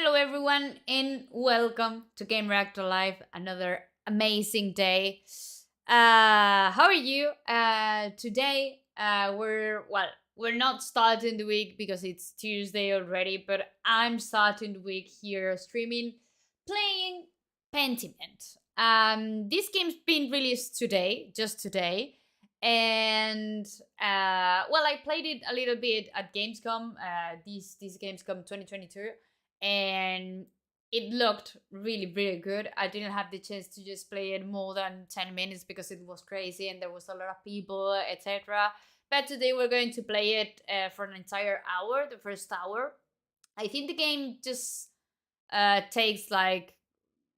Hello everyone and welcome to Game Reactor Live. Another amazing day. How are you? Today we're not starting the week because it's Tuesday already, but I'm starting the week here streaming, playing Pentiment. This game's been released today, just today, and I played it a little bit at Gamescom. This Gamescom 2022, and it looked really good. I didn't have the chance to just play it more than 10 minutes because it was crazy and there was a lot of people, etc. But today we're going to play it for an entire hour, the first hour. I think the game just takes like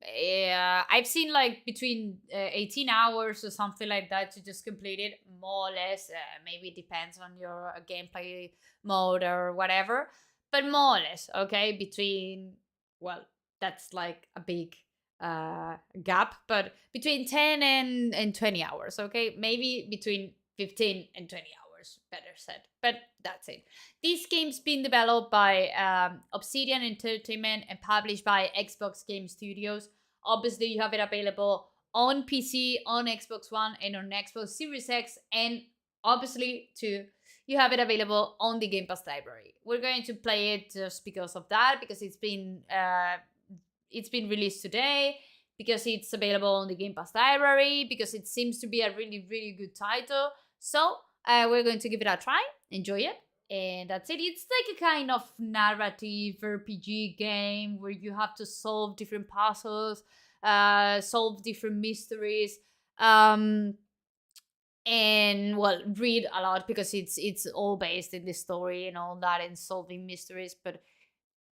I've seen like between 18 hours or something like that to just complete it, more or less. Maybe it depends on your gameplay mode or whatever, but more or less, okay, between, well, that's like a big gap, but between 10 and 20 hours, okay, maybe between 15 and 20 hours, better said, but that's it. This game's been developed by Obsidian Entertainment and published by Xbox Game Studios. Obviously, you have it available on PC, on Xbox One, and on Xbox Series X, and obviously, too, you have it available on the Game Pass library. We're going to play it just because of that, because it's been released today, because it's available on the Game Pass library, because it seems to be a really good title. So we're going to give it a try, enjoy it, and that's it. It's like a kind of narrative RPG game where you have to solve different puzzles, solve different mysteries, and well, read a lot because it's all based in the story and all that and solving mysteries. But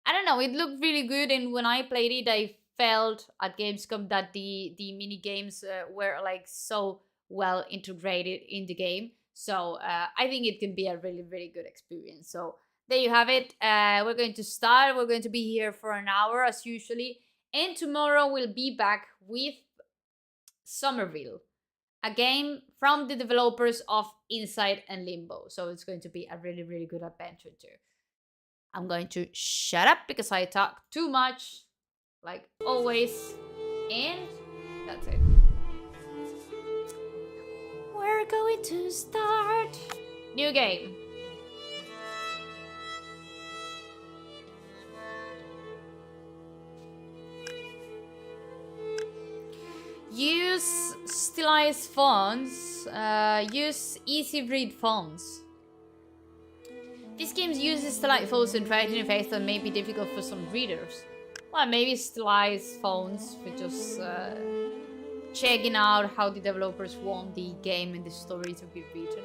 I don't know, it looked really good, and when I played it, I felt at Gamescom that the mini games were like so well integrated in the game. So I think it can be a really good experience. So there you have it. We're going to start. We're going to be here for an hour as usually, and tomorrow we'll be back with Somerville, a game from the developers of Inside and Limbo. So it's going to be a really good adventure too. I'm going to shut up because I talk too much, like always, and that's it. We're going to start new game. Use stylized fonts. Use easy read fonts. This game uses stylized fonts and writing effects that may be difficult for some readers. Well, maybe stylized fonts for just checking out how the developers want the game and the story to be written.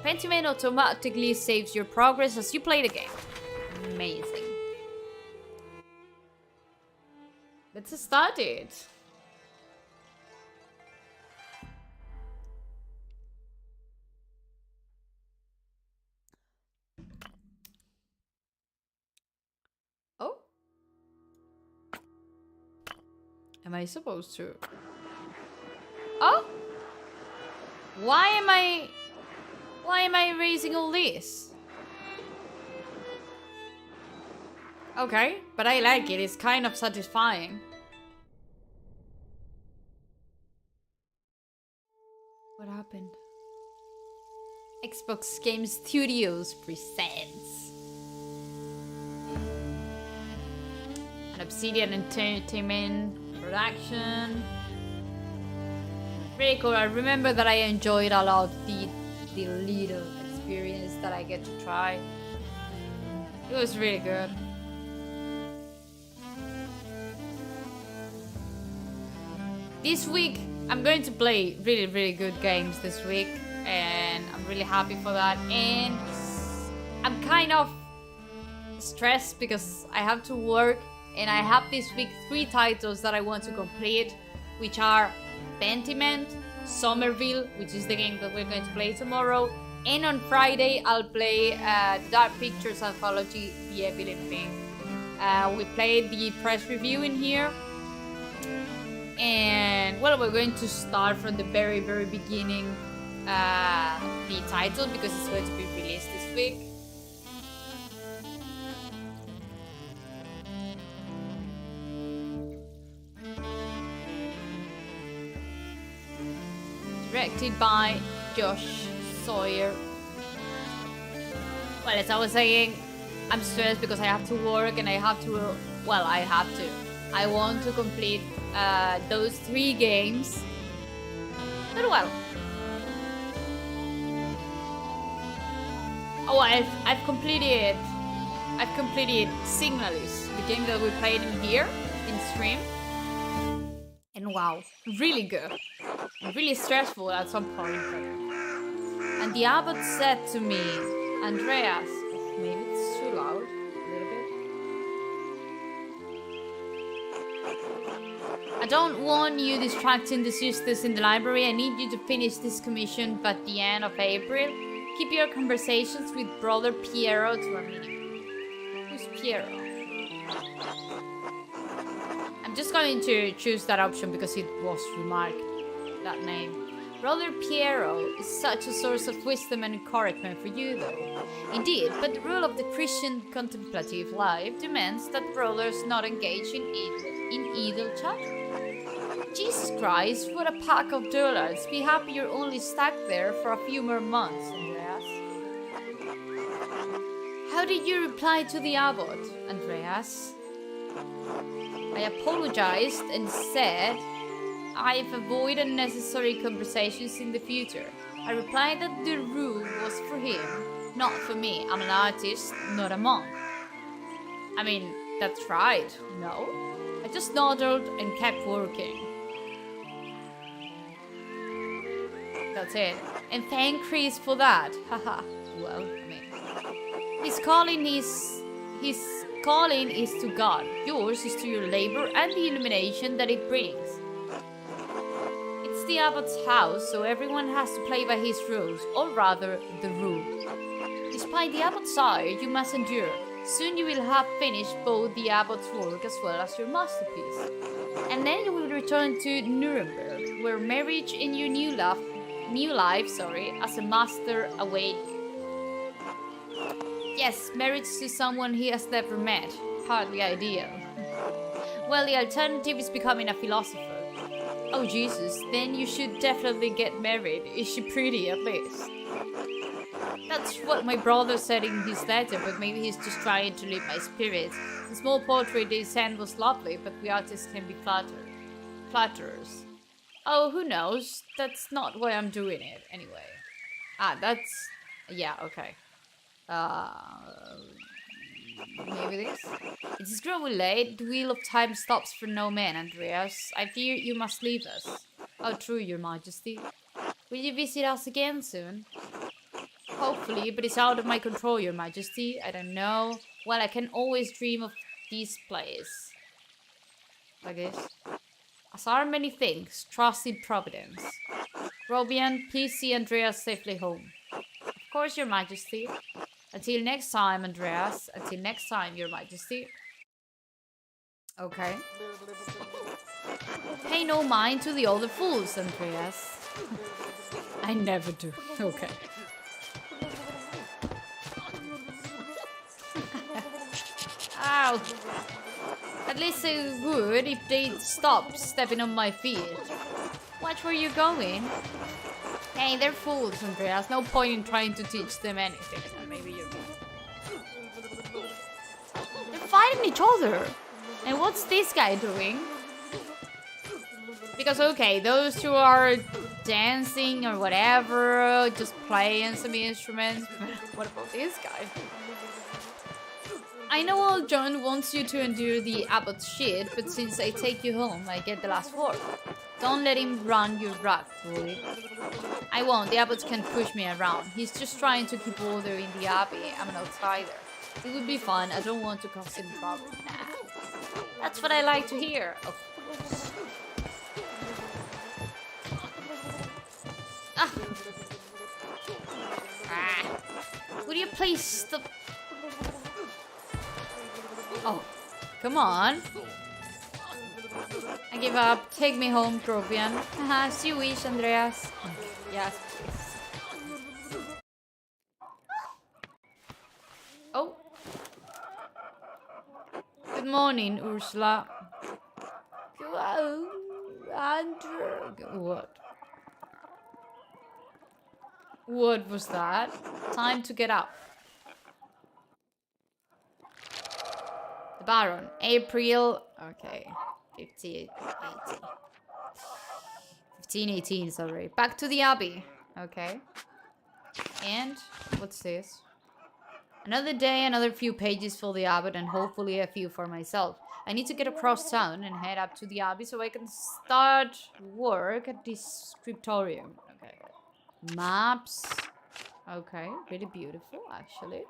Pentiment automatically saves your progress as you play the game. Amazing. Let's start it. Oh? Am I supposed to? Oh? Why am I erasing all this? Okay, but I like it. It's kind of satisfying. What happened? Xbox Game Studios presents an Obsidian Entertainment production. Really cool. I remember that I enjoyed a lot the little experience that I get to try. It was really good. This week I'm going to play really good games this week, and I'm really happy for that. And I'm kind of stressed because I have to work, and I have this week 3 titles that I want to complete, which are Pentiment, Somerville, which is the game that we're going to play tomorrow, and on Friday I'll play Dark Pictures Anthology, The Evident Thing. We played the press review in here, and well, we're going to start from the very beginning, the title, because it's going to be released this week. Directed by Josh Sawyer. Well, as I was saying, I'm stressed because I have to work and I have to... Well, I want to complete those 3 games. But well. Oh, I've completed Signalis, the game that we played in here, in stream. And wow, really good. And really stressful at some point. And the abbot said to me, Andreas, maybe it's too loud, a little bit. I don't want you distracting the sisters in the library. I need you to finish this commission by the end of April. Keep your conversations with Brother Piero to a minimum. Who's Piero? I'm just going to choose that option because it was remarked, that name. Brother Piero is such a source of wisdom and encouragement for you, though. Indeed, but the rule of the Christian contemplative life demands that brothers not engage in idle chatter. Jesus Christ, what a pack of dullards. Be happy you're only stuck there for a few more months, Andreas. How did you reply to the abbot, Andreas? I apologized and said I've avoided unnecessary conversations in the future. I replied that the rule was for him, not for me. I'm an artist, not a monk. I mean, that's right, no? I just nodded and kept working. That's it. And thank Chris for that. Haha. Well, I mean, his calling is to God. Yours is to your labor and the illumination that it brings. It's the abbot's house, so everyone has to play by his rules, or rather, the rule. Despite the abbot's sire, you must endure. Soon you will have finished both the abbot's work as well as your masterpiece. And then you will return to Nuremberg, where marriage and your new life as a master await you. Yes, marriage to someone he has never met. Hardly ideal. Well, the alternative is becoming a philosopher. Oh Jesus, then you should definitely get married. Is she pretty at least? That's what my brother said in his letter, but maybe he's just trying to lift my spirits. The small portrait they sent was lovely, but we artists can be flatterers. Oh, who knows? That's not why I'm doing it, anyway. That's... yeah, okay. Maybe this? It is growing late. The wheel of time stops for no man, Andreas. I fear you must leave us. Oh, true, your majesty. Will you visit us again soon? Hopefully, but it's out of my control, your majesty. I don't know. Well, I can always dream of this place. Like this. As are many things, trust in Providence. Robian, please see Andreas safely home. Of course, your majesty. Until next time, Andreas. Until next time, your majesty. Okay. Pay no mind to the other fools, Andreas. I never do. Okay. Ow. At least it would if they stopped stepping on my feet. Watch where you're going. Hey, they're fools, Andreas. No point in trying to teach them anything. Maybe you're good. They're fighting each other. And what's this guy doing? Because, okay, those two are dancing or whatever, just playing some instruments. What about this guy? I know old John wants you to endure the abbot's shit, but since I take you home, I get the last word. Don't let him run your rug, boy. I won't. The abbot can push me around. He's just trying to keep order in the abbey. I'm an outsider. It would be fun. I don't want to cause him trouble. Nah. That's what I like to hear. Of course. Would you please stop? Oh, come on. I give up. Take me home, Grobian. Haha, as you wish, Andreas. Yes, please. Oh. Good morning, Ursula. Andrew. What? What was that? Time to get up. The Baron. April. Okay. 1518, sorry. Back to the Abbey. Okay. And what's this? Another day, another few pages for the Abbot, and hopefully a few for myself. I need to get across town and head up to the Abbey so I can start work at this scriptorium. Okay. Maps. Okay, really beautiful, actually.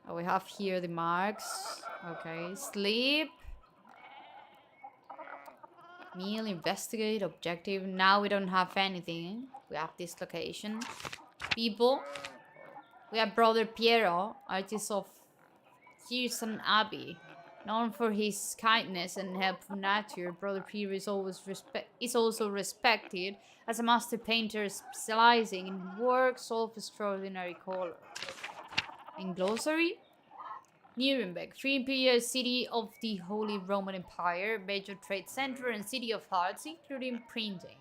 Oh, we have here the marks. Okay, sleep. Meal, investigate, objective. Now we don't have anything. We have this location. People. We have Brother Piero, artist of Kirsten Abbey. Known for his kindness and helpful nature, Brother Piero is also respected as a master painter specializing in works of extraordinary color. In glossary, Nuremberg, free imperial city of the Holy Roman Empire, major trade center and city of arts, including printing.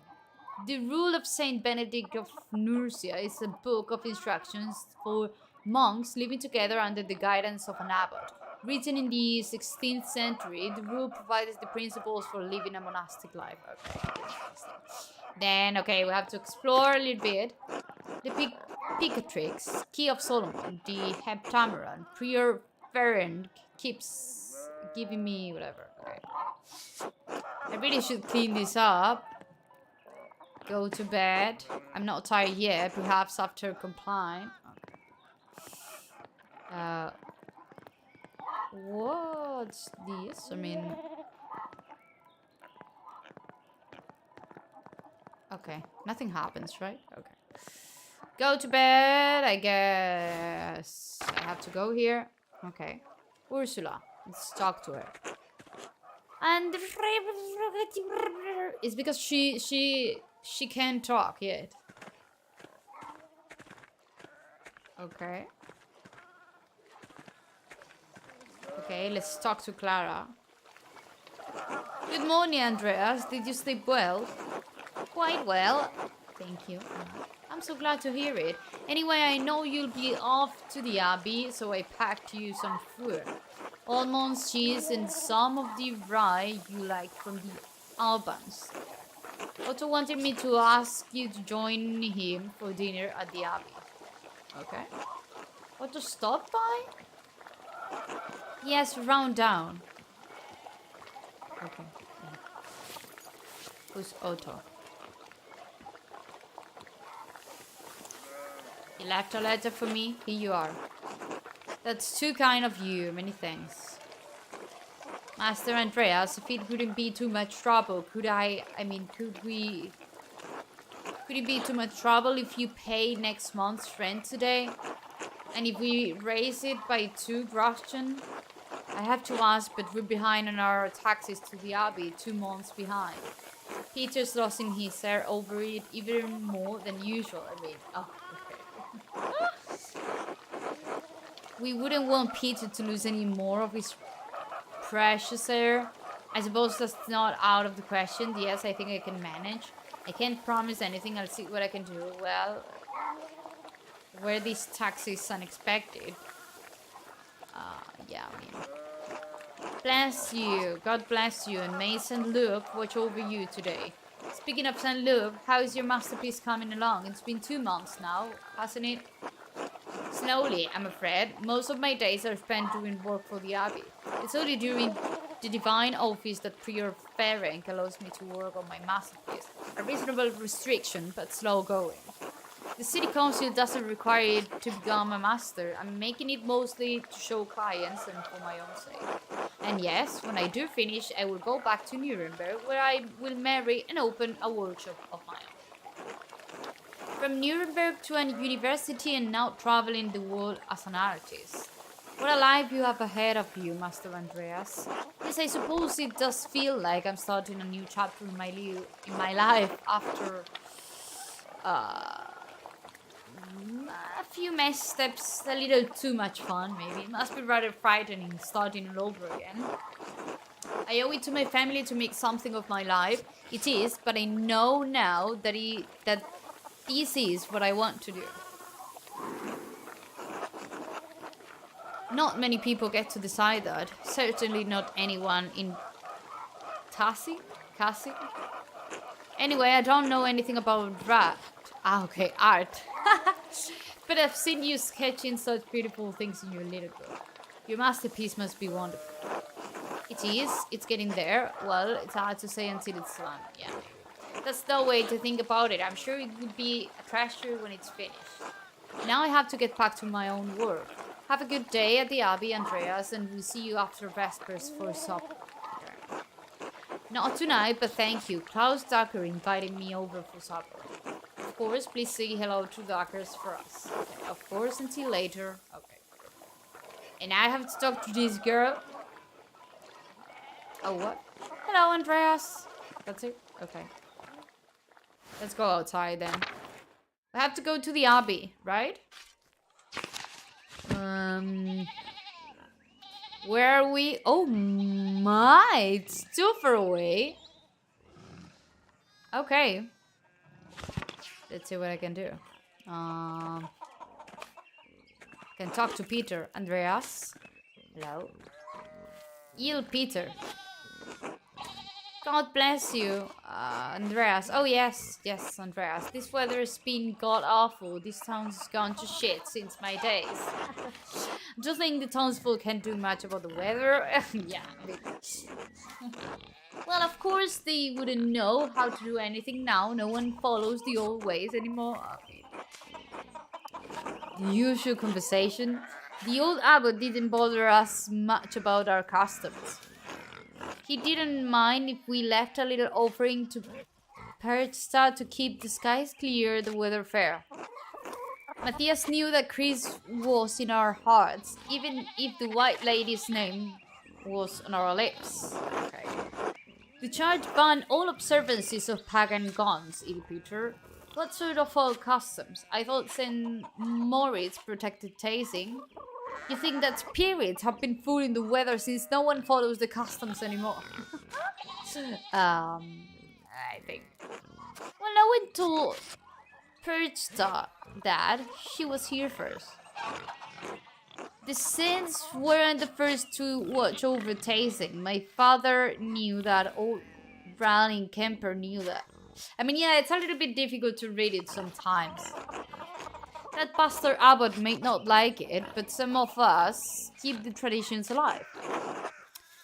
The Rule of Saint Benedict of Nursia is a book of instructions for monks living together under the guidance of an abbot. Written in the 16th century, the rule provides the principles for living a monastic life. Okay, interesting. Then, okay, we have to explore a little bit. The Picatrix, Key of Solomon, the Heptameron, Prior Ferenc keeps giving me whatever. Okay. I really should clean this up. Go to bed. I'm not tired yet, perhaps after complying. Okay. What's this? I mean... Okay, nothing happens, right? Okay. Go to bed, I guess. I have to go here. Okay. Ursula. Let's talk to her. And it's because she can't talk yet. Okay. Okay, let's talk to Clara. Good morning, Andreas. Did you sleep well? Quite well. Thank you. I'm so glad to hear it. Anyway, I know you'll be off to the Abbey, so I packed you some food. Almonds, cheese, and some of the rye you like from the Albans. Otto wanted me to ask you to join him for dinner at the Abbey. Okay. Otto stopped by? Yes, round down. Okay. Who's Otto? You left a letter for me? Here you are. That's too kind of you. Many thanks. Master Andreas, if it wouldn't be too much trouble, could it be too much trouble if you pay next month's rent today? And if we raise it by 2 groschen? I have to ask, but we're behind on our taxes to the Abbey, 2 months behind. Peter's losing his hair over it even more than usual. Oh, okay. We wouldn't want Peter to lose any more of his precious hair. I suppose that's not out of the question. Yes, I think I can manage. I can't promise anything. I'll see what I can do. Well, were these taxes unexpected? Yeah, bless you. God bless you. And may St. Luke watch over you today. Speaking of St. Luke, how is your masterpiece coming along? It's been 2 months now, hasn't it? Slowly, I'm afraid. Most of my days are spent doing work for the Abbey. It's only during the divine office that Prior Ferenc allows me to work on my masterpiece. A reasonable restriction, but slow going. The city council doesn't require it to become a master. I'm making it mostly to show clients and for my own sake. And yes, when I do finish, I will go back to Nuremberg, where I will marry and open a workshop of my own. From Nuremberg to a university and now traveling the world as an artist. What a life you have ahead of you, Master Andreas. Yes, I suppose it does feel like I'm starting a new chapter in my life after a few missteps, a little too much fun, maybe. It must be rather frightening starting all over again. I owe it to my family to make something of my life. It is, but I know now that This is what I want to do. Not many people get to decide that. Certainly not anyone in Tassie? Cassie? Anyway, I don't know anything about art. Okay, art. But I've seen you sketching such beautiful things in your little book. Your masterpiece must be wonderful. It is. It's getting there. Well, it's hard to say until it's done. Yeah. That's no way to think about it. I'm sure it would be a treasure when it's finished. Now I have to get back to my own work. Have a good day at the Abbey, Andreas, and we'll see you after Vespers for supper. Not tonight, but thank you. Klaus Ducker invited me over for supper. Of course, please say hello to Duckers for us. Okay, of course, until later. Okay. And I have to talk to this girl. Oh, what? Hello, Andreas. That's it? Okay. Let's go outside then. I have to go to the Abbey, right? Where are we? Oh my, it's too far away. Okay. Let's see what I can do. Can talk to Peter. Andreas. Hello. Il Peter. God bless you, Andreas. Oh, yes, Andreas. This weather has been god-awful. This town's gone to shit since my days. Do you think the townsfolk can't do much about the weather? Yeah. Well, of course, they wouldn't know how to do anything now. No one follows the old ways anymore. The usual conversation. The old abbot didn't bother us much about our customs. He didn't mind if we left a little offering to Perchta to keep the skies clear, the weather fair. Matthias knew that Chris was in our hearts, even if the White Lady's name was on our lips. Okay. The charge banned all observances of pagan gods, Il Peter. What sort of old customs? I thought St. Moritz protected tasting. You think that spirits have been fooling the weather since no one follows the customs anymore? I think. When I went to Perchta, Dad, she was here first. The Saints weren't the first to watch over tasting. My father knew that. Old Browning Kemper knew that. I mean, yeah, it's a little bit difficult to read it sometimes. That Pastor Abbott may not like it, but some of us keep the traditions alive.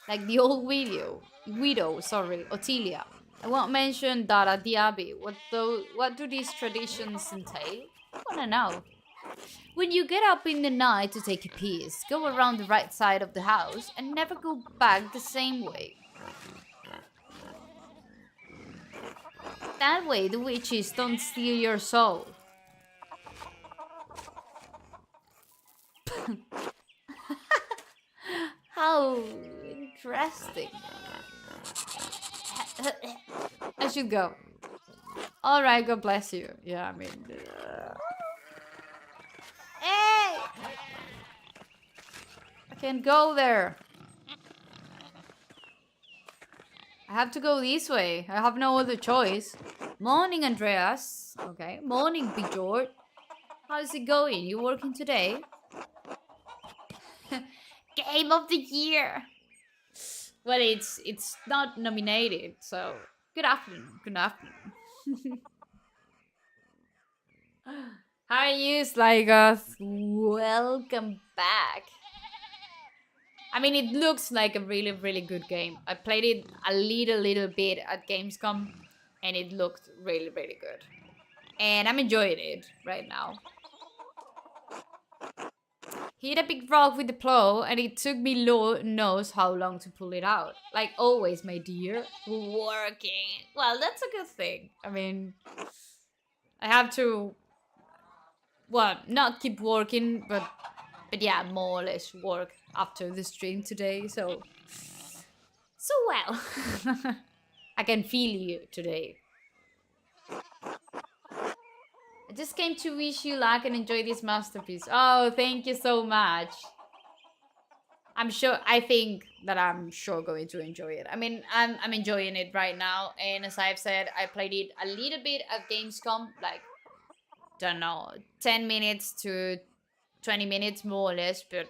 Like the old widow, Ottilia. I won't mention that at the Abbey. What do these traditions entail? I wanna know. When you get up in the night to take a piss, go around the right side of the house and never go back the same way. That way the witches don't steal your soul. How interesting. I should go. Alright, God bless you. Yeah, I mean... Hey! I can't go there. I have to go this way. I have no other choice. Morning, Andreas. Okay. Morning, Bjord. How's it going? You working today? Game of the year. Well, it's not nominated, so good afternoon. Good afternoon. How are you, Slygoth? Welcome back. I mean, it looks like a really, really good game. I played it a little bit at Gamescom, and it looked really, really good. And I'm enjoying it right now. Hit a big rock with the plow, and it took me Lord knows how long to pull it out. Like always, my dear. Working. Well, that's a good thing. I mean, I have to, well, not keep working, but yeah, more or less work after the stream today. So well. I can feel you today. I just came to wish you luck and enjoy this masterpiece. Oh, thank you so much. I think that I'm sure going to enjoy it. I mean, I'm enjoying it right now. And as I've said, I played it a little bit at Gamescom, like don't know, 10 minutes to 20 minutes more or less, but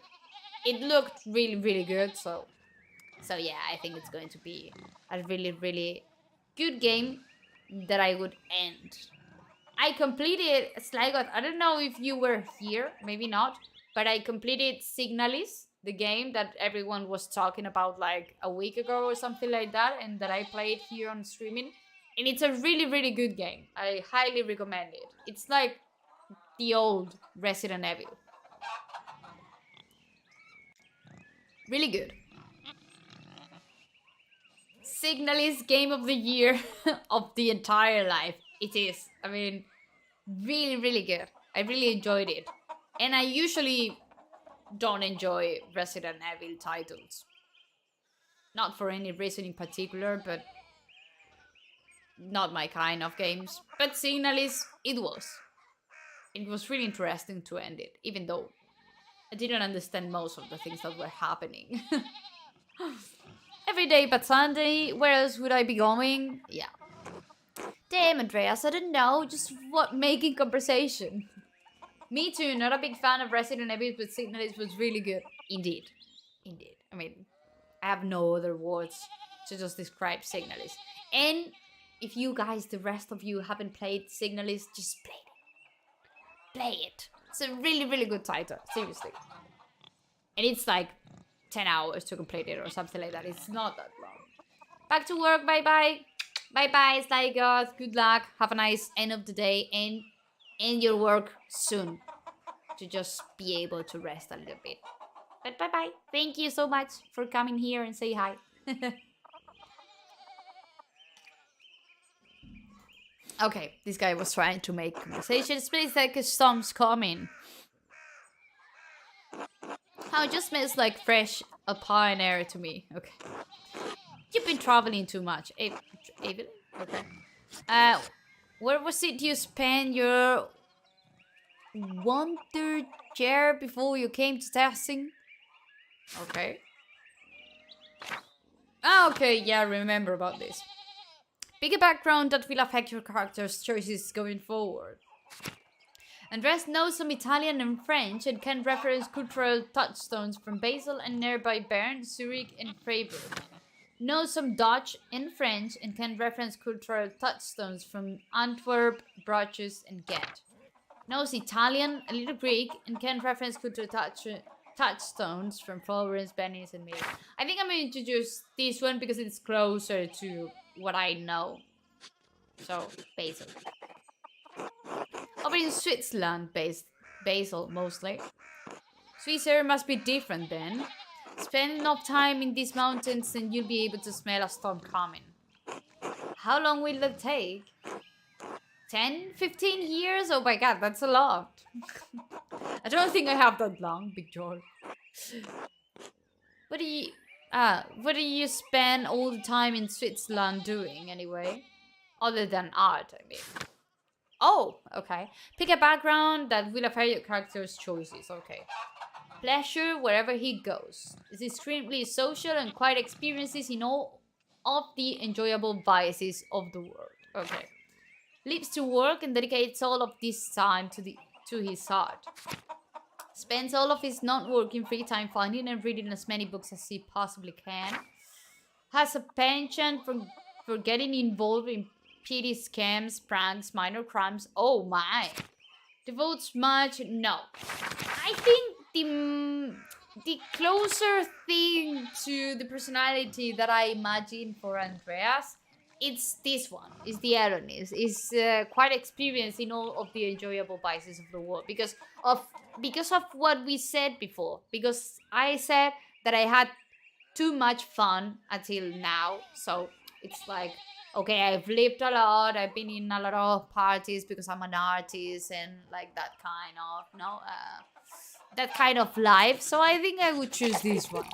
it looked really, really good. So yeah, I think it's going to be a really, really good game that I would end. I completed Sligot. I don't know if you were here, maybe not, but I completed Signalis, the game that everyone was talking about like a week ago or something like that, and that I played here on streaming. And it's a really, really good game. I highly recommend it. It's like the old Resident Evil. Really good. Signalis game of the year of the entire life. It is. I mean, really, really good. I really enjoyed it. And I usually don't enjoy Resident Evil titles. Not for any reason in particular, but not my kind of games. But Signalis, it was. It was really interesting to end it, even though I didn't understand most of the things that were happening. Every day but Sunday, where else would I be going? Yeah. Damn, Andreas, I don't know, just what making conversation. Me too, not a big fan of Resident Evil, but Signalis was really good. Indeed. Indeed. I mean, I have no other words to just describe Signalis. And if you guys, the rest of you, haven't played Signalis, just play it. Play it. It's a really, really good title, seriously. And it's like 10 hours to complete it or something like that. It's not that long. Back to work, bye-bye. Bye-bye, Sly God. Good luck. Have a nice end of the day and end your work soon. To just be able to rest a little bit. But bye-bye. Thank you so much for coming here and say hi. Okay, this guy was trying to make conversations. Please like a storm's coming. Oh, it just smells like fresh alpine air to me. Okay. You've been traveling too much. Evelyn? Okay. Where was it you spent your wonder chair before you came to testing? Okay. Ah, okay, yeah, I remember about this. Pick a background that will affect your character's choices going forward. Andres knows some Italian and French and can reference cultural touchstones from Basel and nearby Bern, Zurich, and Freiburg. Knows some Dutch and French and can reference cultural touchstones from Antwerp, Bruges, and Ghent. Knows Italian, a little Greek, and can reference cultural touchstones from Florence, Venice, and Milan. I think I'm going to choose this one because it's closer to what I know. So, Basel. Over in Switzerland, Basel mostly. Swiss air must be different then. Spend enough time in these mountains and you'll be able to smell a storm coming. How long will that take? 10, 15 years? Oh my god, that's a lot. I don't think I have that long, Big George. What do you spend all the time in Switzerland doing anyway? Other than art, I mean. Oh, okay. Pick a background that will affect your character's choices. Okay. Pleasure wherever he goes. Is extremely social and quite experiences in all of the enjoyable vices of the world. Okay. Lives to work and dedicates all of this time to his art. Spends all of his non-working free time finding and reading as many books as he possibly can. Has a penchant for getting involved in petty scams, pranks, minor crimes. Oh my. Devotes much. No. I think the closer thing to the personality that I imagine for Andreas, it's this one. It's the Adonis. It's quite experienced in all of the enjoyable vices of the world because of what we said before. Because I said that I had too much fun until now. So it's like, okay, I've lived a lot. I've been in a lot of parties because I'm an artist and like that kind of, that kind of life. So I think I would choose this one.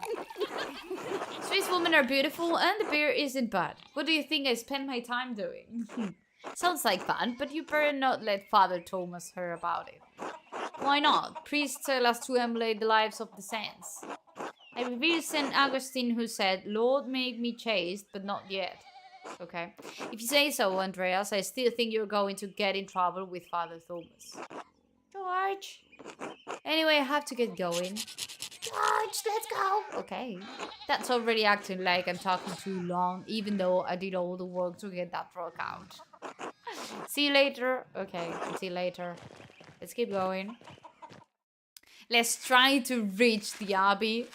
Swiss women are beautiful and the beer isn't bad. What do you think I spend my time doing? Sounds like fun, but you better not let Father Thomas hear about it. Why not? Priests tell us to emulate the lives of the saints. I revered St. Augustine who said, Lord, make me chaste, but not yet. Okay. If you say so, Andreas, I still think you're going to get in trouble with Father Thomas. George. Anyway, I have to get going. George, let's go. Okay. That's already acting like I'm talking too long, even though I did all the work to get that rock out. See you later. Okay, see you later. Let's keep going. Let's try to reach the Abbey.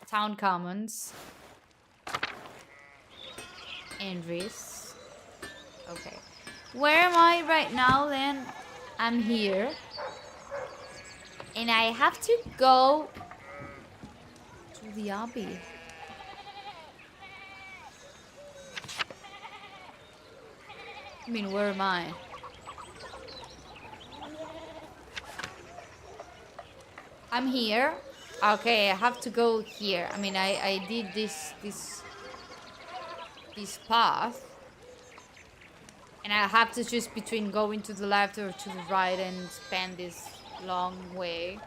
Town Commons. Andres. Okay. Where am I right now then? I'm here. And I have to go to the Abbey. I mean, where am I? I'm here. Okay, I have to go here. I mean, I did this path. And I have to choose between going to the left or to the right and spend this long way.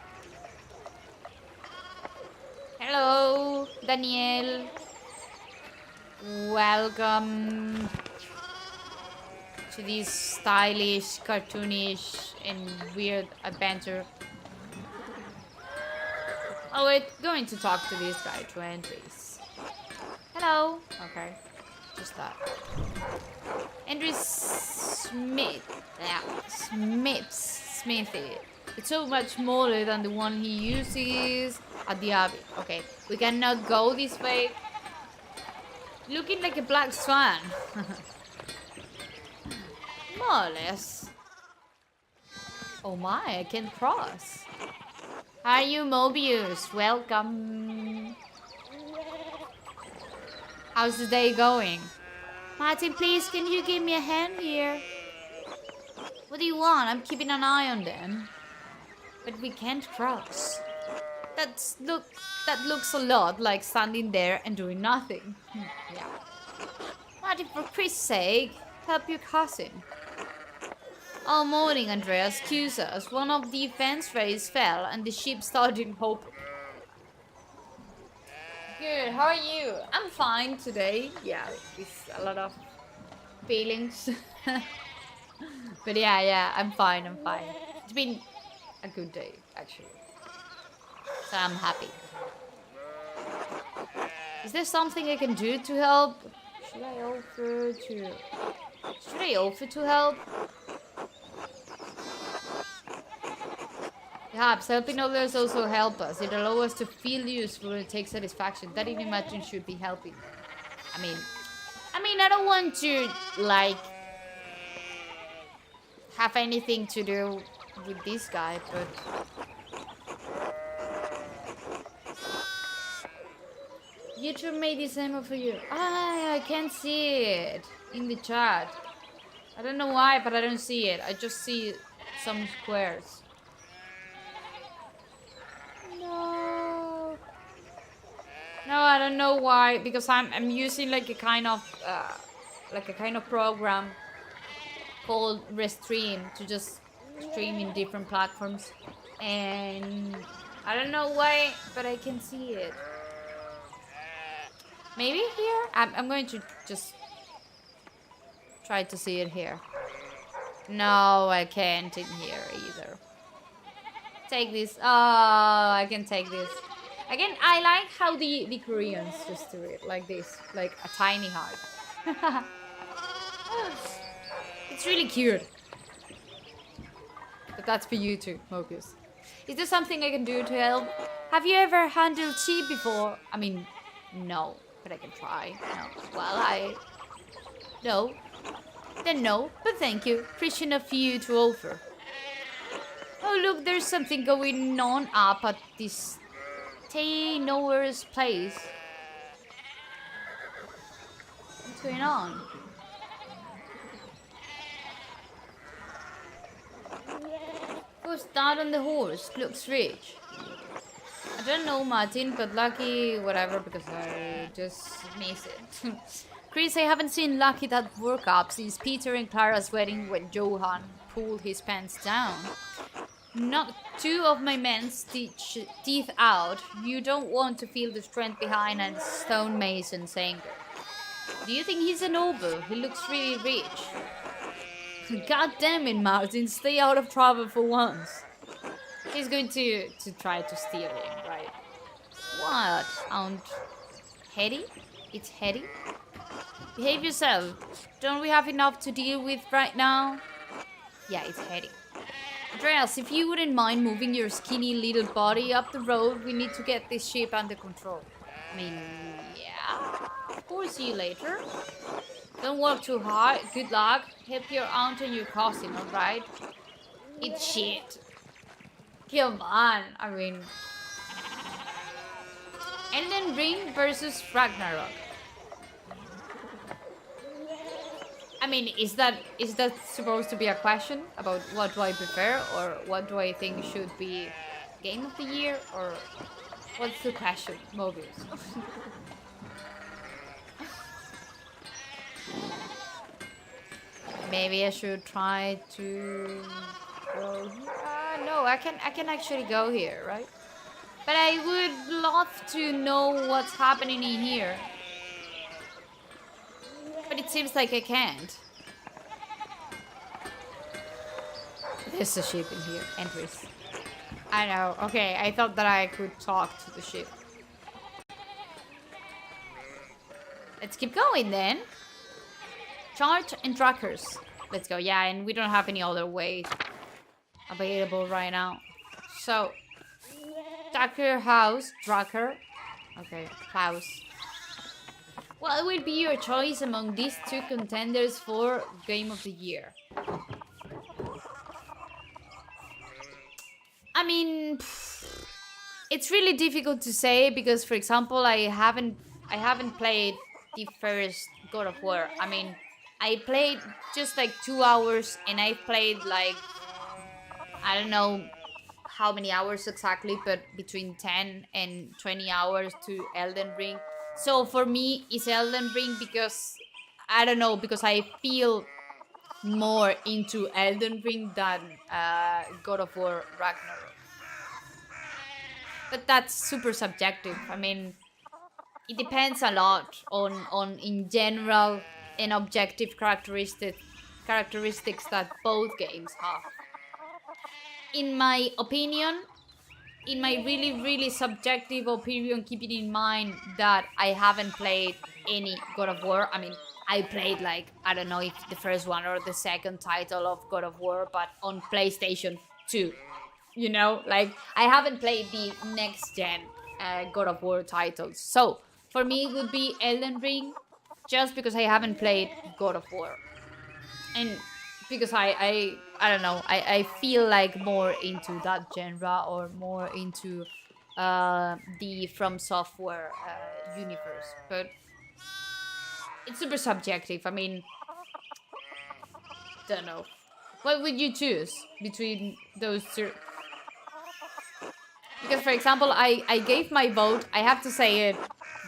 Hello, Daniel. Welcome to this stylish, cartoonish, and weird adventure. Oh, we're going to talk to this guy, to Andres. Hello. Okay, just that. Andres Smith. Yeah, Smithy. It's so much smaller than the one he uses at the Abbey. Okay, we cannot go this way. Looking like a black swan. More or less. Oh my, I can cross. How are you, Mobius? Welcome. How's the day going? Martin, please, can you give me a hand here? What do you want? I'm keeping an eye on them. But we can't cross. That looks a lot like standing there and doing nothing. Yeah. Martin, for Christ's sake, help your cousin. All morning, Andreas, excuse us. One of the fence rails fell and the ship started hopping. Good, how are you? I'm fine today. Yeah, it's a lot of feelings. But yeah, I'm fine. It's been a good day, actually. So I'm happy. Is there something I can do to help? Should I offer to help? Perhaps helping others also help us. It allows us to feel useful and take satisfaction. That in imagine should be helping. I mean, I don't want to like have anything to do with this guy, but YouTube made this demo for you. I can't see it in the chat. I don't know why, but I don't see it. I just see some squares. No, I don't know why. Because I'm using like a kind of program called Restream to just stream in different platforms, and I don't know why, but I can see it. Maybe here. I'm going to just try to see it here. No, I can't in here either. Take this. Oh, I can take this. Again, I like how the Koreans just do it like this, like a tiny heart. It's really cute. But that's for you too, Mobius. Is there something I can do to help? Have you ever handled sheep before? I mean, no, but I can try. No. Well, no. Then no, but thank you. Appreciate of you to offer. Oh look, there's something going on up at this Taynor's place. What's going on? Who's that on the horse? Looks rich. I don't know, Martin, but Lucky, whatever, because I just miss it. Chris, I haven't seen Lucky that work up since Peter and Clara's wedding when Johan pulled his pants down. Knocked two of my men's teeth out. You don't want to feel the strength behind a stonemason's anger. Do you think he's a noble? He looks really rich. God damn it, Martin, stay out of trouble for once. He's going to try to steal him, right? What? Aunt Hetty? It's Hetty? Behave yourself. Don't we have enough to deal with right now? Yeah, it's Hetty. Andreas, if you wouldn't mind moving your skinny little body up the road, we need to get this ship under control. I mean, yeah. We'll see you later. Don't work too hard. Good luck. Help your aunt and your cousin, alright? It's shit. Come on. I mean... Elden Ring versus Ragnarok. I mean, is that supposed to be a question about what do I prefer, or what do I think should be Game of the Year, or what's the question, Mobius? Maybe I should try to go here. No, I can actually go here, right? But I would love to know what's happening in here. But it seems like I can't. There's a ship in here. Entries. I know. Okay, I thought that I could talk to the ship. Let's keep going then. Charge and trackers. Let's go. Yeah, and we don't have any other way available right now. So, tracker house. Tracker. Okay, house. What will be your choice among these two contenders for Game of the Year? I mean, it's really difficult to say because, for example, I haven't played the first God of War. I mean, I played just like 2 hours, and I played like, I don't know how many hours exactly, but between 10 and 20 hours to Elden Ring. So for me, it's Elden Ring because, I don't know, because I feel more into Elden Ring than God of War Ragnarok. But that's super subjective. I mean, it depends a lot on in general and objective characteristics that both games have. In my opinion, in my really subjective opinion, keeping in mind that I haven't played any God of War. I mean, I played like, I don't know if the first one or the second title of God of War, but on PlayStation 2. You know, like, I haven't played the next gen God of War titles. So, for me, it would be Elden Ring, just because I haven't played God of War. And because I don't know, I feel like more into that genre, or more into the From Software universe. But it's super subjective. I mean, don't know. What would you choose between those two? Because, for example, I gave my vote, I have to say it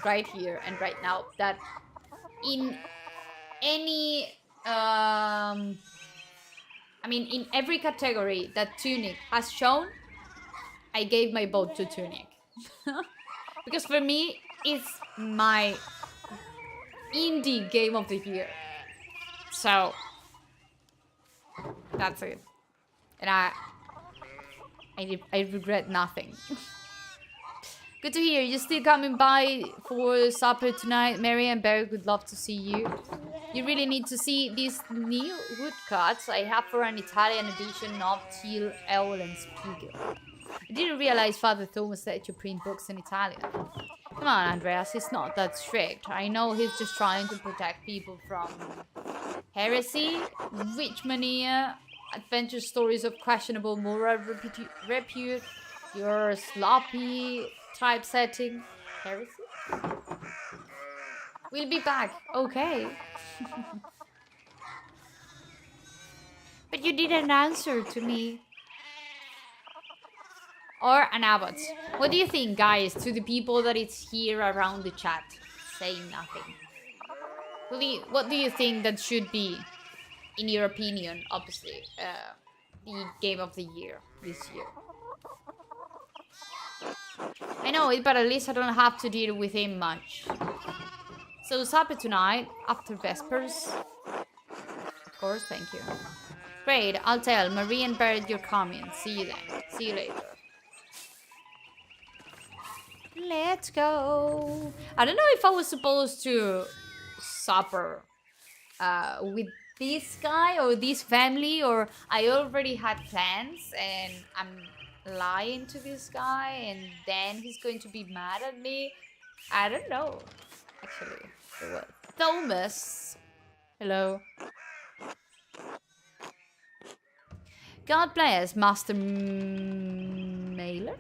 right here and right now, that in any I mean, in every category that Tunic has shown, I gave my vote to Tunic. Because for me, it's my indie game of the year. So, that's it. And I regret nothing. Good to hear. You're still coming by for supper tonight. Mary and Barry would love to see you. You really need to see these new woodcuts I have for an Italian edition of Teal, Owl and Spiegel. I didn't realize Father Thomas let you print books in Italian. Come on, Andreas, he's not that strict. I know he's just trying to protect people from heresy, witch mania, adventure stories of questionable moral repute, your sloppy typesetting, heresy. We'll be back, okay. But you didn't answer to me. Or an abbot. What do you think, guys, to the people that is here around the chat saying nothing? What do you think that should be, in your opinion, obviously, the game of the year this year? I know it, but at least I don't have to deal with him much. So supper tonight, after Vespers. Of course, thank you. Great, I'll tell Marie and Barrett you're coming. See you then. See you later. Let's go. I don't know if I was supposed to supper with this guy or this family, or I already had plans and I'm lying to this guy and then he's going to be mad at me. I don't know. Actually, Thomas. Hello. God bless, Master Mailer.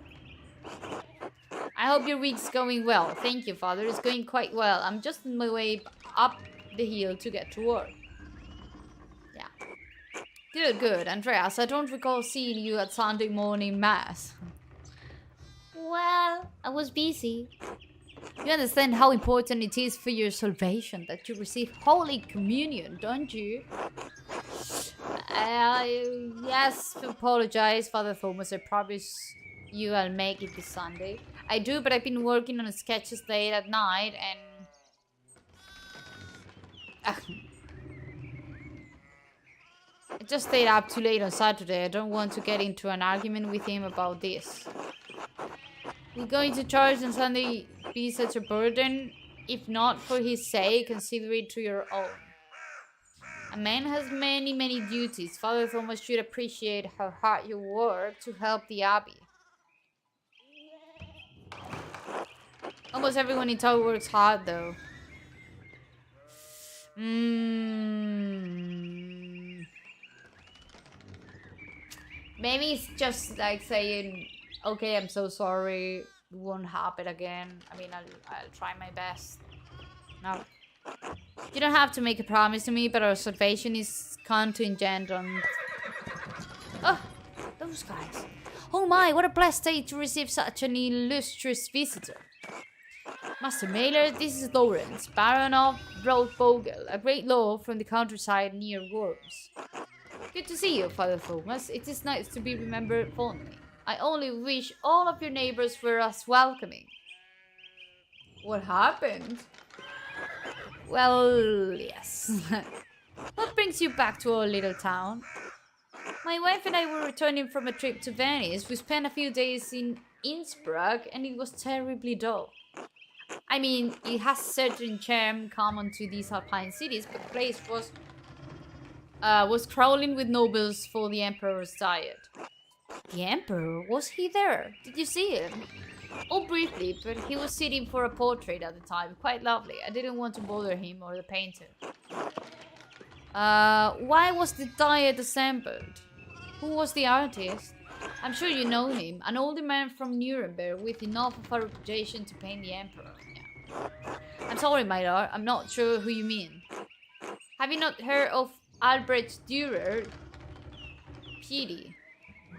I hope your week's going well. Thank you, Father. It's going quite well. I'm just on my way up the hill to get to work. Yeah. Good, good. Andreas, I don't recall seeing you at Sunday morning mass. Well, I was busy. You understand how important it is for your salvation that you receive Holy Communion, don't you? Yes, apologize, Father Thomas. I promise you I'll make it this Sunday. I do, but I've been working on sketches late at night and... I just stayed up too late on Saturday. I don't want to get into an argument with him about this. Will going to church on Sunday be such a burden? If not for his sake, consider it to your own. A man has many, many duties. Father Thomas should appreciate how hard you work to help the Abbey. Almost everyone in town works hard, though. Maybe it's just like saying, okay, I'm so sorry, it won't happen again. I mean, I'll try my best. No. You don't have to make a promise to me, but our salvation is contingent on... Oh, those guys. Oh my, what a blessed day to receive such an illustrious visitor. Master Mailer, this is Lawrence, Baron of Broadbogle, a great lord from the countryside near Worms. Good to see you, Father Thomas. It is nice to be remembered fondly. I only wish all of your neighbors were as welcoming. What happened? Well, yes. What brings you back to our little town? My wife and I were returning from a trip to Venice. We spent a few days in Innsbruck and it was terribly dull. I mean, it has certain charm common to these alpine cities, but the place was crawling with nobles for the Emperor's diet. The Emperor? Was he there? Did you see him? Oh, briefly, but he was sitting for a portrait at the time. Quite lovely. I didn't want to bother him or the painter. Why was the diet assembled? Who was the artist? I'm sure you know him. An older man from Nuremberg with enough of a reputation to paint the Emperor. Yeah. I'm sorry, my lord. I'm not sure who you mean. Have you not heard of Albrecht Dürer? Pity.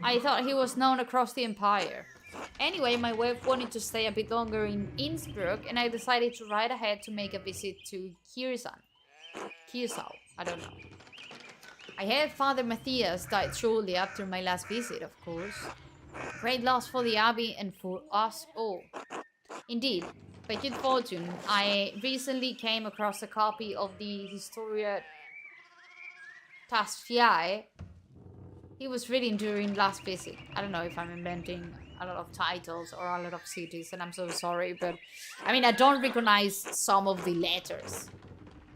I thought he was known across the empire. Anyway, my wife wanted to stay a bit longer in Innsbruck, and I decided to ride ahead to make a visit to Kiersau. I don't know. I heard Father Matthias died shortly after my last visit, of course. Great loss for the Abbey and for us all. Indeed, by good fortune, I recently came across a copy of the Historia Tasfiae he was reading during last visit. I don't know if I'm inventing a lot of titles or a lot of cities, and I'm so sorry, but I mean, I don't recognize some of the letters.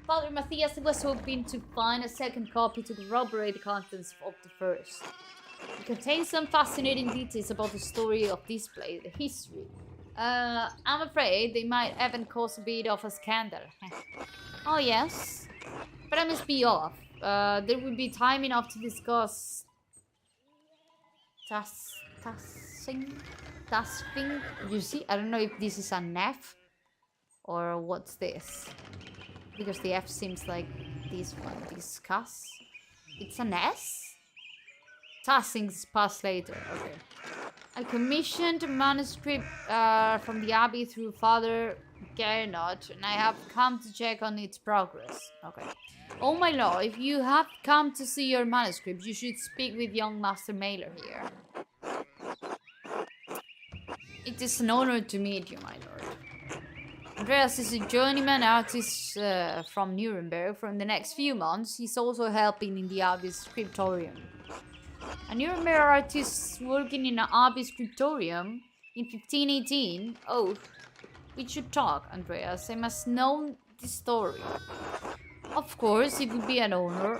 Father Matthias was hoping to find a second copy to corroborate the contents of the first. It contains some fascinating details about the story of this place, the history. I'm afraid they might even cause a bit of a scandal. Oh yes, but I must be off. There will be time enough to discuss tasking. You see, I don't know if this is an F or what's this, because the F seems like this one. Discuss. It's an S. Tasking's passed later. Okay. I commissioned a manuscript from the Abbey through Father Gernot, and I have come to check on its progress. Okay. Oh my lord, if you have come to see your manuscript, you should speak with young Master Mailer here. It is an honor to meet you, my lord. Andreas is a journeyman artist from Nuremberg. For the next few months, he's also helping in the Abbey's scriptorium. A Nuremberg artist working in an Abbey scriptorium in 1518. Oh, we should talk, Andreas. I must know this story. Of course, it would be an honor.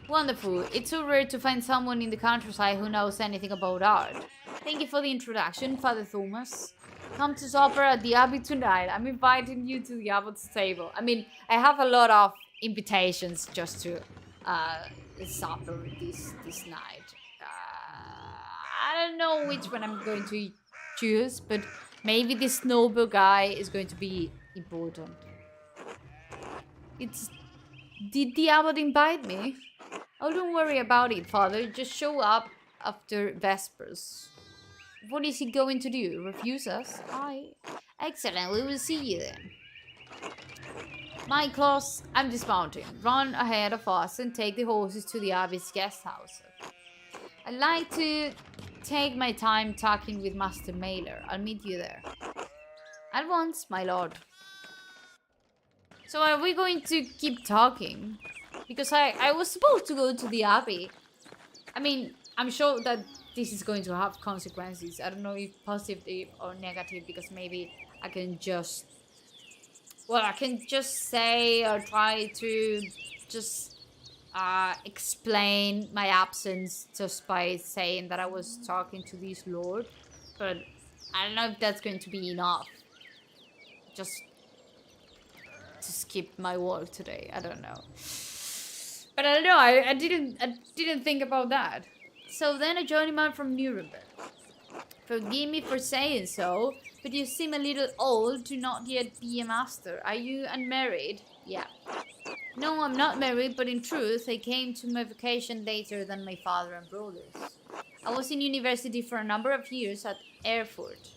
Wonderful. It's so rare to find someone in the countryside who knows anything about art. Thank you for the introduction, Father Thomas. Come to supper at the Abbey tonight. I'm inviting you to the Abbot's table. I mean, I have a lot of invitations just to supper this night. I don't know which one I'm going to choose, but maybe this noble guy is going to be important. Did the Abbot invite me? Oh, don't worry about it, Father. Just show up after Vespers. What is he going to do? Refuse us? Aye. Excellent, we will see you then. My claws, I'm dismounting. Run ahead of us and take the horses to the Abbey's guest house. I'd like to take my time talking with Master Mailer. I'll meet you there. At once, my lord. So are we going to keep talking? Because I was supposed to go to the Abbey. I mean, I'm sure that this is going to have consequences. I don't know if positive or negative, because maybe I can just... Well, I can just say or try to just explain my absence just by saying that I was talking to this lord. But I don't know if that's going to be enough. Just to skip my work today. I don't know. But I don't know. I didn't think about that. So then a journeyman from Nuremberg. Forgive me for saying so, but you seem a little old to not yet be a master. Are you unmarried? Yeah. No, I'm not married, but in truth, I came to my vocation later than my father and brothers. I was in university for a number of years at Erfurt.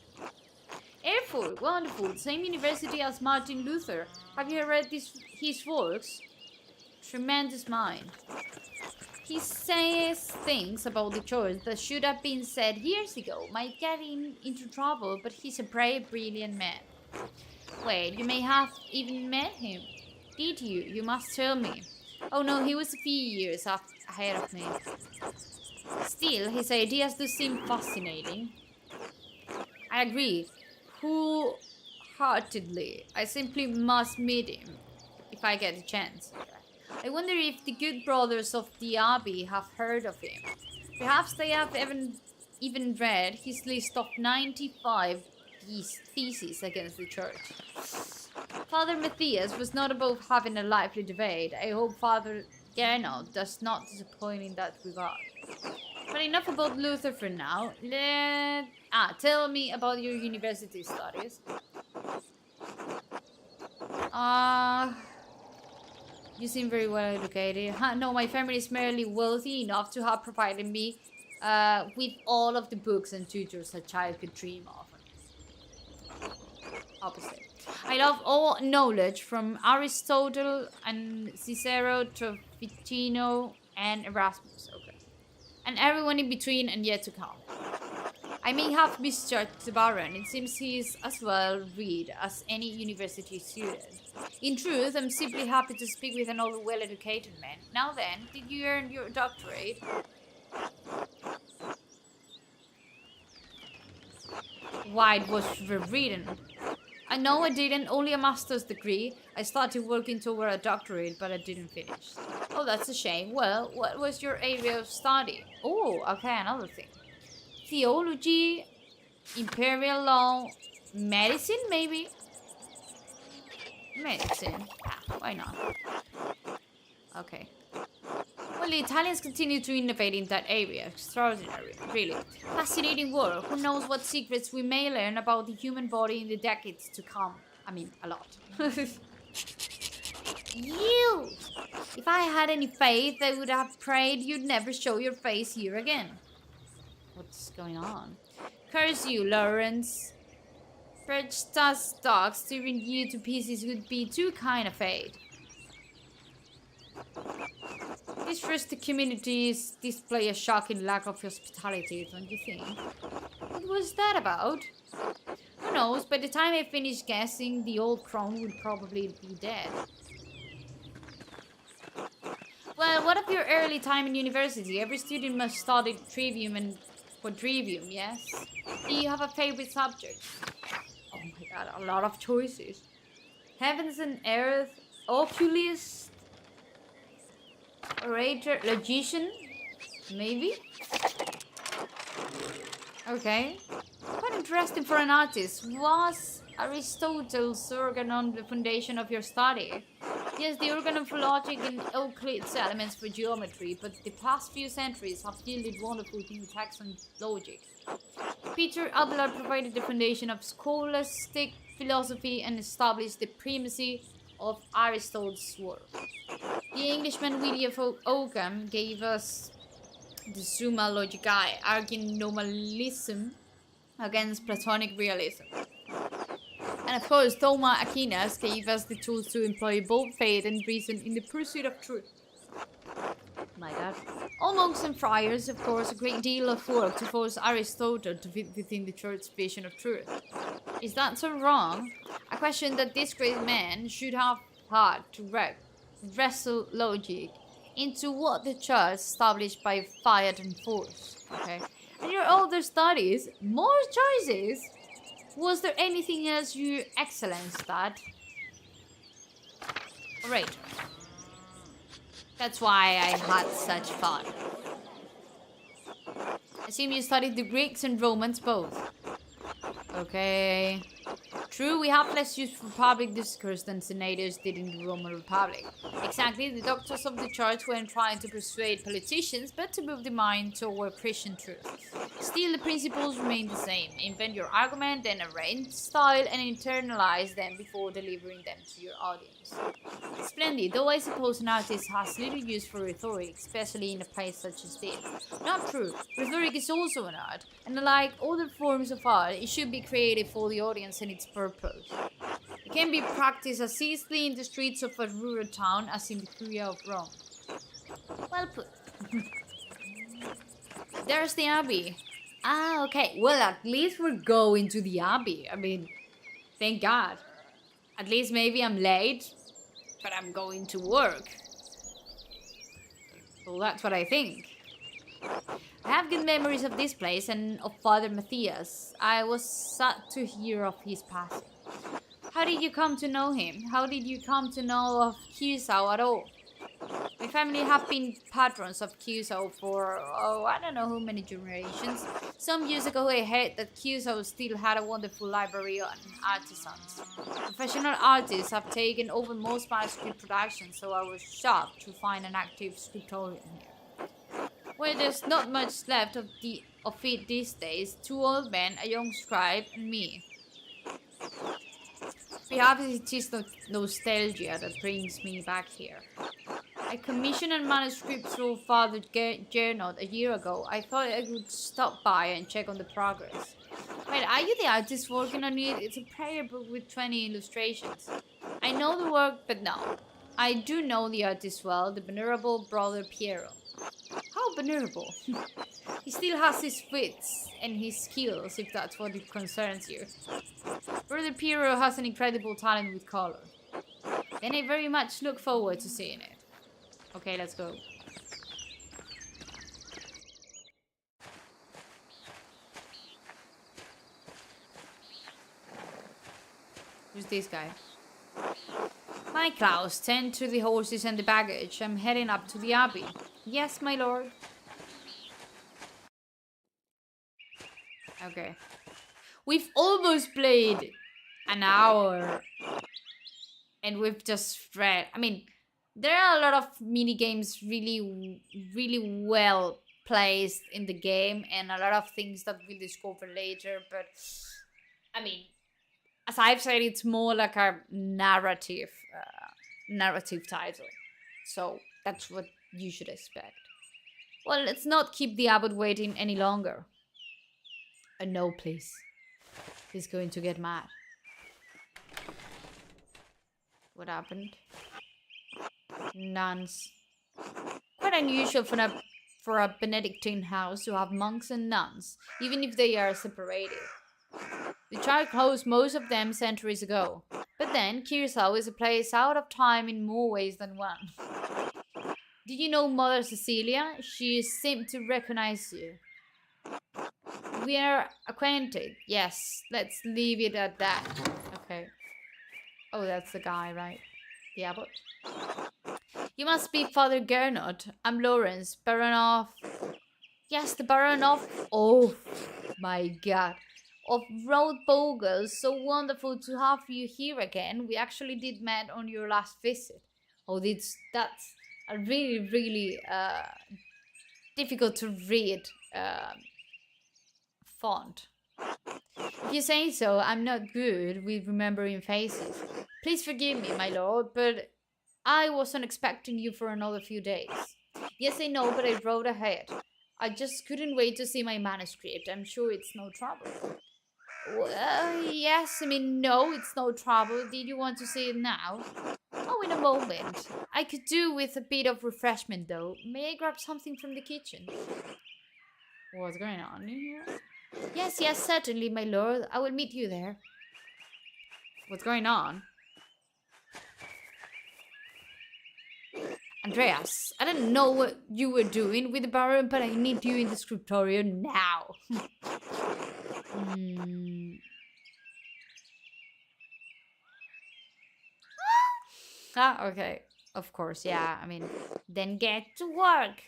Erfurt, wonderful. Same university as Martin Luther. Have you read his works? Tremendous mind. He says things about the church that should have been said years ago. Might get him into trouble, but he's a brave, brilliant man. Wait, you may have even met him. Did you? You must tell me. Oh no, he was a few years ahead of me. Still, his ideas do seem fascinating. I agree. Wholeheartedly. I simply must meet him if I get a chance. I wonder if the good brothers of the Abbey have heard of him. Perhaps they have even read his list of 95 theses against the church. Father Matthias was not above having a lively debate. I hope Father Gernot does not disappoint in that regard. But enough about Luther for now. Tell me about your university studies. You seem very well educated. No, my family is merely wealthy enough to have provided me with all of the books and tutors a child could dream of. Opposite. I love all knowledge from Aristotle and Cicero to Ficino and Erasmus. Okay. And everyone in between and yet to come. I may have misjudged the Baron. It seems he is as well read as any university student. In truth, I'm simply happy to speak with another well-educated man. Now then, did you earn your doctorate? Why, it was written. I know I didn't, only a master's degree. I started working toward a doctorate, but I didn't finish. Oh, that's a shame. Well, what was your area of study? Oh, okay, another thing. Theology, imperial law, medicine, maybe? Medicine. Why not? Okay. Well, the Italians continue to innovate in that area. Extraordinary, really. Fascinating work. Who knows what secrets we may learn about the human body in the decades to come. I mean, a lot. You! If I had any faith, I would have prayed you'd never show your face here again. What's going on? Curse you, Lawrence. Perchta's dogs tearing you to pieces would be too kind of fate. These rustic communities display a shocking lack of hospitality, don't you think? What was that about? Who knows, by the time I finish guessing, the old crone would probably be dead. Well, what of your early time in university? Every student must study trivium and quadrivium, yes? Do you have a favorite subject? Oh my god, a lot of choices. Heavens and earth, oculist, orator, logician, maybe? Okay. Quite interesting for an artist. Was Aristotle's organon the foundation of your study? Yes, the organon for logic and Euclid's elements for geometry, but the past few centuries have yielded wonderful new texts on logic. Peter Abelard provided the foundation of scholastic philosophy and established the primacy of Aristotle's work. The Englishman William Occam gave us the Summa Logicae, arguing nominalism against Platonic realism. And of course, Thomas Aquinas gave us the tools to employ both faith and reason in the pursuit of truth. My god. All monks and friars, of course, a great deal of work to force Aristotle to fit within the church's vision of truth. Is that so wrong? A question that this great man should have had to wrestle logic into what the church established by fire and force. Okay. And your older studies, more choices. Was there anything else you excellence at? Alright. That's why I had such fun. I assume you studied the Greeks and Romans both. Okay. True, we have less use for public discourse than senators did in the Roman Republic. Exactly, the doctors of the church weren't trying to persuade politicians, but to move the mind toward Christian truth. Still, the principles remain the same. Invent your argument, then arrange style, and internalize them before delivering them to your audience. Splendid, though I suppose an artist has little use for rhetoric, especially in a place such as this. Not true. Rhetoric is also an art, and like other forms of art, it should be creative for the audience and its purpose. It can be practiced as easily in the streets of a rural town as in the Curia of Rome. Well put. There's the Abbey. Ah, okay. Well, at least we're going to the Abbey. I mean, thank God. At least maybe I'm late, but I'm going to work. Well, that's what I think. I have good memories of this place and of Father Matthias. I was sad to hear of his passing. How did you come to know him? How did you come to know of Cusau at all? My family have been patrons of Cusau for, I don't know how many generations. Some years ago I heard that Cusau still had a wonderful library on artisans. Professional artists have taken over most manuscript productions, so I was shocked to find an active scriptorium here. Well, there's not much left of it these days. 2 old men, a young scribe, and me. Perhaps it is nostalgia that brings me back here. I commissioned a manuscript through Father Gernot a year ago. I thought I would stop by and check on the progress. Wait, are you the artist working on it? It's a prayer book with 20 illustrations. I know the work, but no. I do know the artist well, the venerable brother Piero. How venerable? He still has his wits and his skills, if that's what it concerns you. Brother Piero has an incredible talent with color. Then I very much look forward to seeing it. Okay, let's go. Who's this guy? My Klaus, tend to the horses and the baggage. I'm heading up to the Abbey. Yes, my lord. Okay. We've almost played an hour. And we've just read. I mean, there are a lot of mini games really well placed in the game. And a lot of things that we'll discover later. But, I mean, as I've said, it's more like a narrative title. So that's what you should expect. Well, let's not keep the abbot waiting any longer. No, please. He's going to get mad. What happened? Nuns. Quite quite unusual for a Benedictine house to have monks and nuns, even if they are separated. The church closed most of them centuries ago, but then Kirsau is a place out of time in more ways than one. Did you know Mother Cecilia? She seemed to recognize you. We are acquainted. Yes, let's leave it at that. Okay. Oh, that's the guy, right? The abbot. You must be Father Gernot. I'm Lawrence, Baron of... Yes, the Baron of... Oh, my God. Of Rothbogel. So wonderful to have you here again. We actually did met on your last visit. Oh, that's a really, really difficult to read font. If you say so, I'm not good with remembering faces. Please forgive me, my lord, but I wasn't expecting you for another few days. Yes, I know, but I wrote ahead. I just couldn't wait to see my manuscript. I'm sure it's no trouble. Yes, I mean, no, it's no trouble. Did you want to see it now? Oh, in a moment. I could do with a bit of refreshment, though. May I grab something from the kitchen? What's going on in here? Yes, certainly, my lord. I will meet you there. What's going on? Andreas, I don't know what you were doing with the Baron, but I need you in the scriptorium now. Ah, okay. Of course, yeah. I mean, then get to work.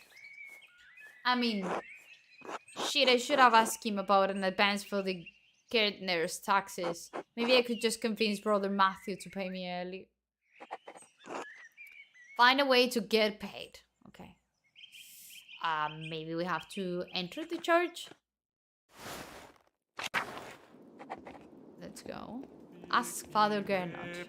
I mean, shit, I should have asked him about an advance for the Gärtner's taxes. Maybe I could just convince Brother Matthew to pay me early. Find a way to get paid. Okay. Maybe we have to enter the church. Let's go. Ask Father Gernot.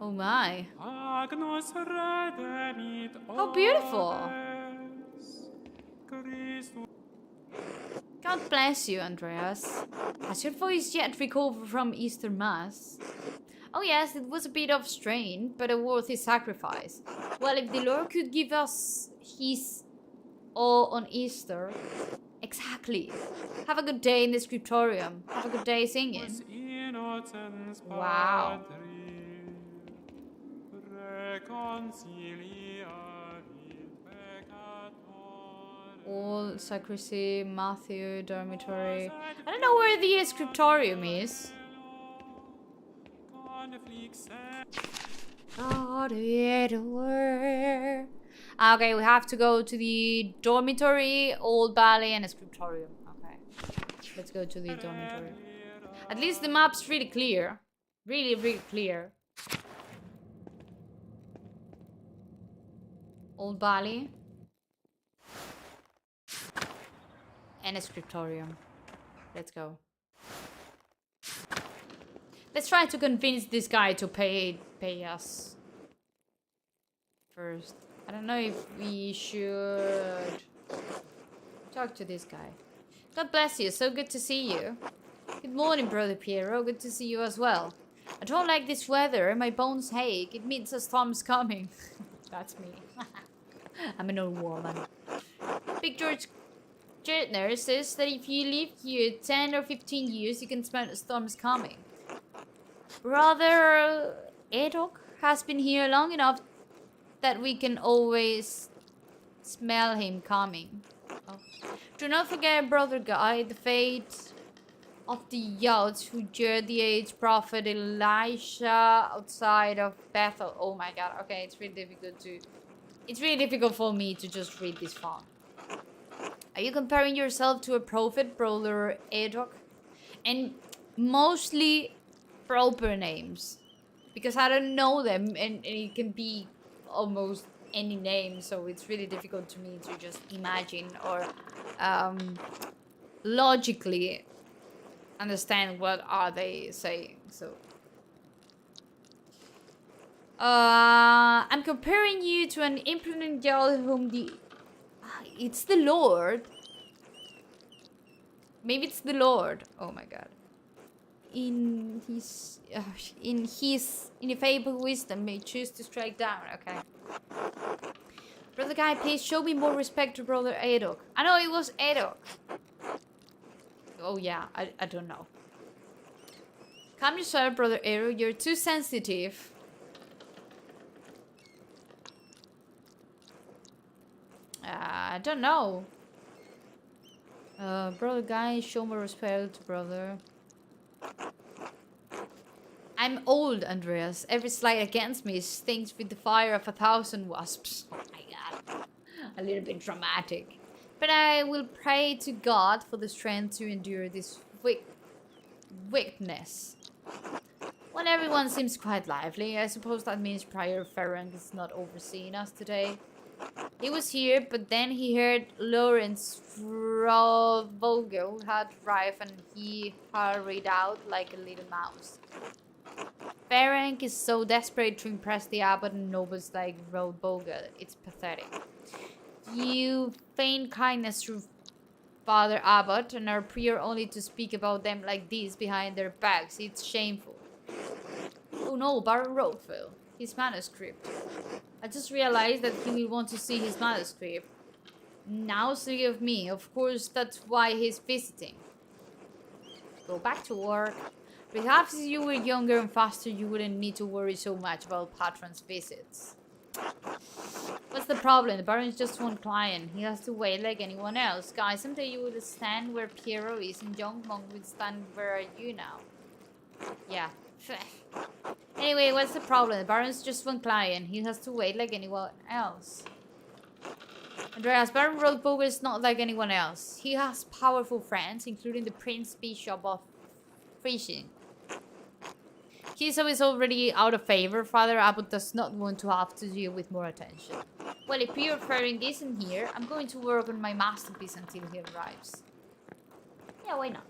Oh my. How beautiful. God bless you, Andreas. Has your voice yet recovered from Easter Mass? Oh yes, it was a bit of strain, but a worthy sacrifice. Well, if the Lord could give us his all on Easter... Exactly. Have a good day in the scriptorium. Have a good day singing. Wow. All sacristy, Matthew, dormitory. I don't know where the scriptorium is. Okay, we have to go to the dormitory, Old Valley, and a scriptorium. Okay, let's go to the dormitory. At least the map's really clear. Really, really clear. Old Valley. And a scriptorium. Let's go. Let's try to convince this guy to pay us first. I don't know if we should talk to this guy. God bless you. So good to see you. Good morning, Brother Piero. Good to see you as well. I don't like this weather. My bones ache. It means a storm's coming. That's me. I'm an old woman. Big George Gärtner says that if you live here 10 or 15 years, you can smell the storms coming. Brother Edok has been here long enough that we can always smell him coming. Oh. Do not forget, Brother Guy, the fate of the youths who jeered the aged prophet Elisha outside of Bethel. Oh my god, okay, it's really difficult for me to just read this font. Are you comparing yourself to a prophet, Brother Edok? And mostly proper names, because I don't know them, and it can be almost any name, so it's really difficult to me to just imagine or logically understand what are they saying. So I'm comparing you to an impudent girl whom it's the Lord. Maybe it's the Lord. Oh my god. ineffable wisdom may choose to strike down. Okay. Brother Guy, please show me more respect to Brother Adok. I know it was Adok. Oh yeah, I don't know. Calm yourself, Brother Adok. You're too sensitive. I don't know. Brother Guy, show more respect, brother. I'm old, Andreas. Every slight against me stings with the fire of 1,000 wasps. Oh my god. A little bit dramatic. But I will pray to God for the strength to endure this weakness. Well, everyone seems quite lively. I suppose that means Prior Ferenc is not overseeing us today. He was here, but then he heard Lawrence Vogel had arrived and he hurried out like a little mouse. Ferenc is so desperate to impress the abbot and nobles like Vogel. It's pathetic. You feign kindness to Father Abbot and our prior only to speak about them like this behind their backs. It's shameful. Oh no, Baron Rothwell. His manuscript. I just realized that he will want to see his manuscript. Now see of me. Of course, that's why he's visiting. Go back to work. Perhaps if you were younger and faster, you wouldn't need to worry so much about Patron's visits. What's the problem? The Baron's just one client. He has to wait like anyone else. Guys, someday you will stand where Piero is and young monk will stand where are you now? Yeah. Anyway, what's the problem? The Baron's just one client. He has to wait like anyone else. Andreas, Baron Rothboger is not like anyone else. He has powerful friends, including the Prince Bishop of Frisian. Kiso is already out of favor. Father Abbot does not want to have to deal with more attention. Well, if Pierre Ferenc isn't here, I'm going to work on my masterpiece until he arrives. Yeah, why not?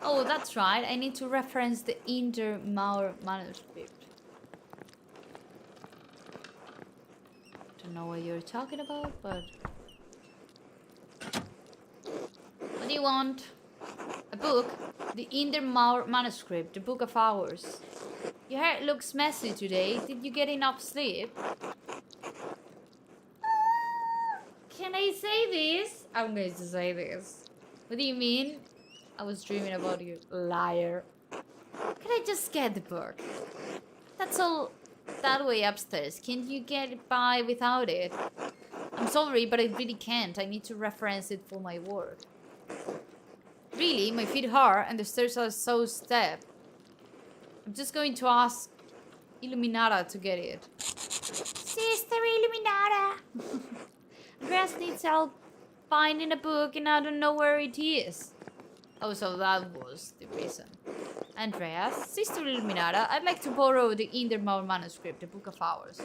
Oh, that's right. I need to reference the Indermaur manuscript. Don't know what you're talking about, but... What do you want? A book? The Indermaur manuscript, the Book of Hours. Your hair looks messy today. Did you get enough sleep? Can I say this? I'm going to say this. What do you mean? I was dreaming about you, liar. Can I just get the book? That's all that way upstairs. Can't you get by without it? I'm sorry, but I really can't. I need to reference it for my work. Really? My feet hurt and the stairs are so steep. I'm just going to ask Illuminata to get it. Sister Illuminata! Andreas needs help finding a book and I don't know where it is. Oh, so that was the reason. Andreas, Sister Illuminata, I'd like to borrow the Indermaur manuscript, the Book of Hours.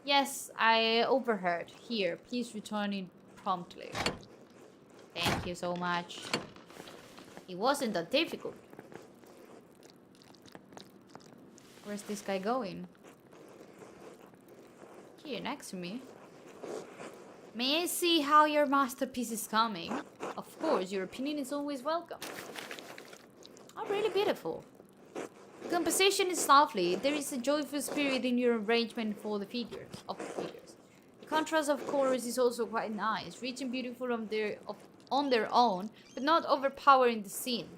Yes, I overheard. Here, please return it promptly. Thank you so much. It wasn't that difficult. Where's this guy going? Here, next to me. May I see how your masterpiece is coming? Of course, your opinion is always welcome. Oh, really beautiful. The composition is lovely. There is a joyful spirit in your arrangement for the figures. The contrast of colors is also quite nice, rich and beautiful on their own, but not overpowering the scene.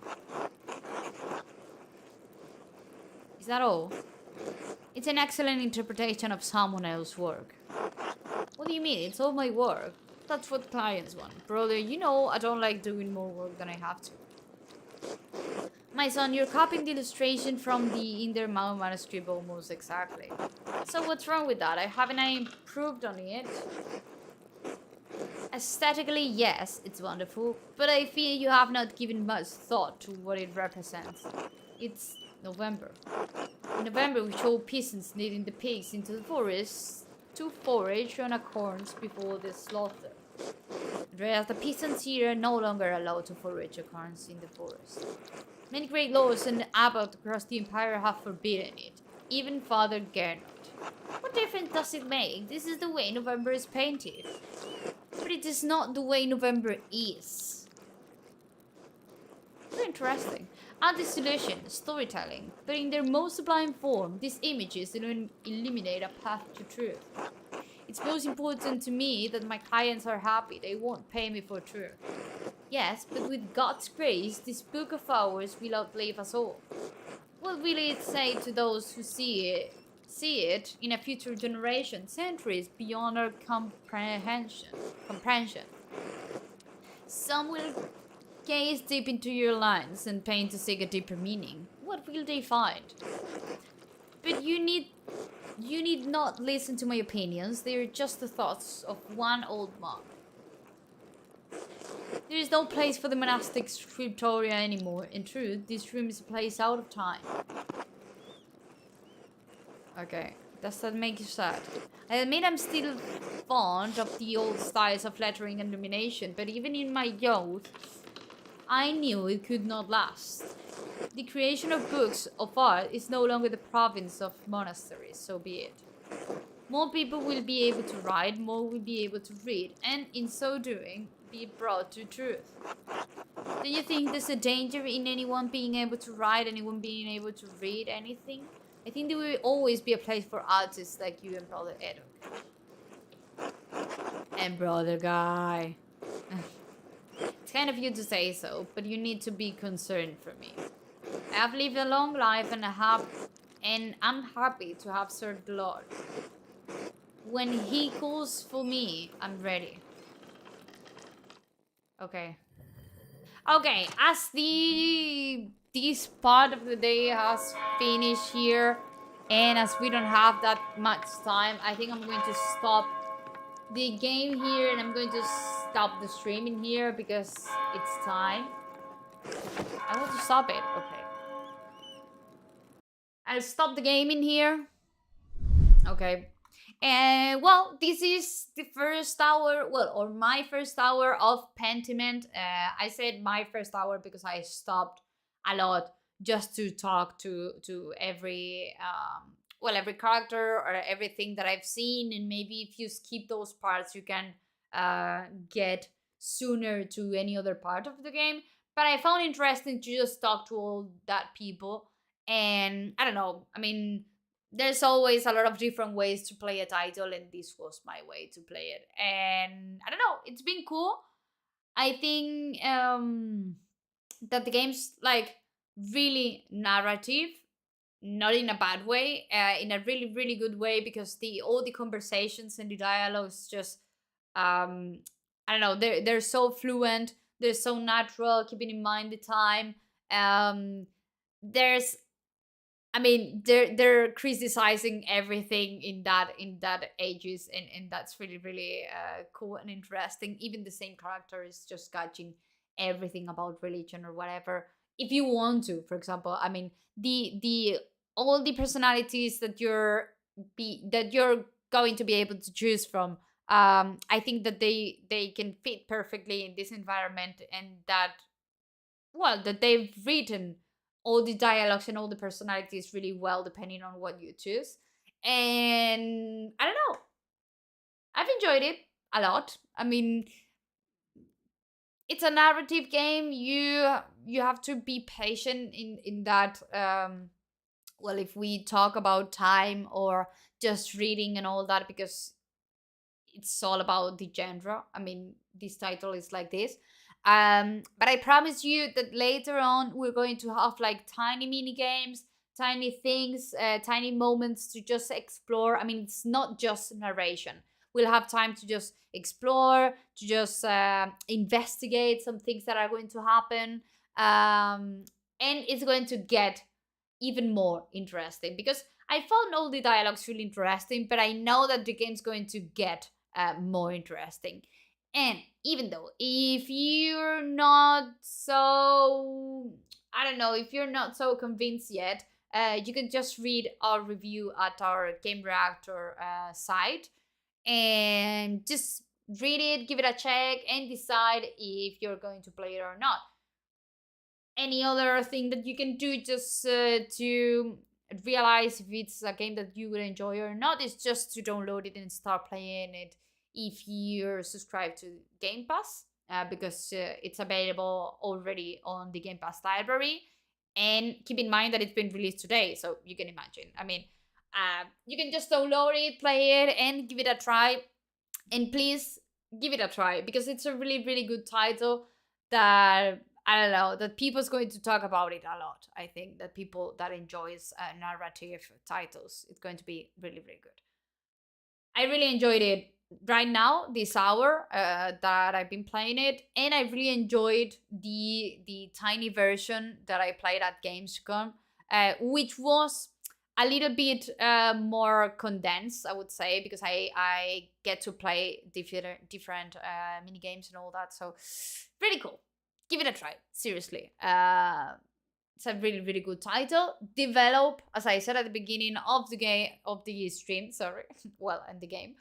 Is that all? It's an excellent interpretation of someone else's work. What do you mean? It's all my work. That's what clients want. Brother, you know I don't like doing more work than I have to. My son, you're copying the illustration from the Indermaur manuscript almost exactly. So what's wrong with that? Haven't I improved on it? Aesthetically, yes, it's wonderful, but I feel you have not given much thought to what it represents. It's November. In November, we show peasants leading the pigs into the forest to forage on acorns before the slaughter. Andreas, the peasants here are no longer allowed to forage acorns in the forest. Many great lords and abbots across the empire have forbidden it, even Father Gernot. What difference does it make? This is the way November is painted. But it is not the way November is. Very interesting. Anti-solution, storytelling, but in their most sublime form, these images illuminate a path to truth. It's most important to me that my clients are happy. They won't pay me for truth. Yes, but with God's grace, this book of ours will outlive us all. What will it say to those who see it in a future generation, centuries beyond our comprehension? Some will gaze deep into your lines and paint to seek a deeper meaning. What will they find? But you need not listen to my opinions. They are just the thoughts of one old monk. There is no place for the monastic scriptoria anymore. In truth, this room is a place out of time. Okay, does that make you sad? I admit I'm still fond of the old styles of lettering and illumination, but even in my youth, I knew it could not last. The creation of books of art is no longer the province of monasteries, so be it. More people will be able to write, more will be able to read, and in so doing, be brought to truth. Do you think there's a danger in anyone being able to write, anyone being able to read anything? I think there will always be a place for artists like you and Brother Edo. And Brother Guy. It's kind of you to say so, but you need to be concerned for me. I have lived a long life and I'm happy to have served the Lord. When he calls for me, I'm ready. Okay. Okay, as this part of the day has finished here, and as we don't have that much time, I think I'm going to stop the game here, and I'm going to stop the streaming here because it's time. I want to stop it. Okay. I'll stop the game in here. Okay. And well, this is the first hour, well, or my first hour of Pentiment. I said my first hour because I stopped a lot just to talk to every every character or everything that I've seen, and maybe if you skip those parts, you can get sooner to any other part of the game. But I found interesting to just talk to all that people, and I don't know. I mean, there's always a lot of different ways to play a title, and this was my way to play it. And I don't know, it's been cool. I think that the game's like really narrative, not in a bad way, in a really really good way, because the all the conversations and the dialogues just I don't know, they're so fluent, they're so natural, keeping in mind the time. There's I mean, they're criticizing everything in that ages, and that's really really cool and interesting. Even the same character is just catching everything about religion or whatever. If you want to, for example, I mean, the all the personalities that you're going to be able to choose from. I think that they can fit perfectly in this environment, and that they've written all the dialogues and all the personalities really well depending on what you choose. And I don't know, I've enjoyed it a lot. I mean, it's a narrative game. You have to be patient in that. Well, if we talk about time or just reading and all that, because it's all about the genre. I mean, this title is like this. But I promise you that later on we're going to have like tiny mini games, tiny things, tiny moments to just explore. I mean, it's not just narration. We'll have time to just explore, to just investigate some things that are going to happen. And it's going to get even more interesting, because I found all the dialogues really interesting, but I know that the game's going to get more interesting. And even though if you're not so, I don't know, if you're not so convinced yet, you can just read our review at our Game Reactor site, and just read it, give it a check, and decide if you're going to play it or not. Any other thing that you can do just to realize if it's a game that you would enjoy or not is just to download it and start playing it if you're subscribed to Game Pass. because it's available already on the Game Pass library. And keep in mind that it's been released today, so you can imagine. I mean, you can just download it, play it, and give it a try. And please give it a try because it's a really, really good title that I don't know that people's going to talk about it a lot. I think that people that enjoys narrative titles, it's going to be really, really good. I really enjoyed it right now this hour that I've been playing it, and I really enjoyed the tiny version that I played at Gamescom, which was a little bit more condensed, I would say, because I get to play different mini games and all that. So really cool. Give it a try, seriously. It's a really, really good title. Develop, as I said at the beginning of the game, of the stream, sorry, well, and the game.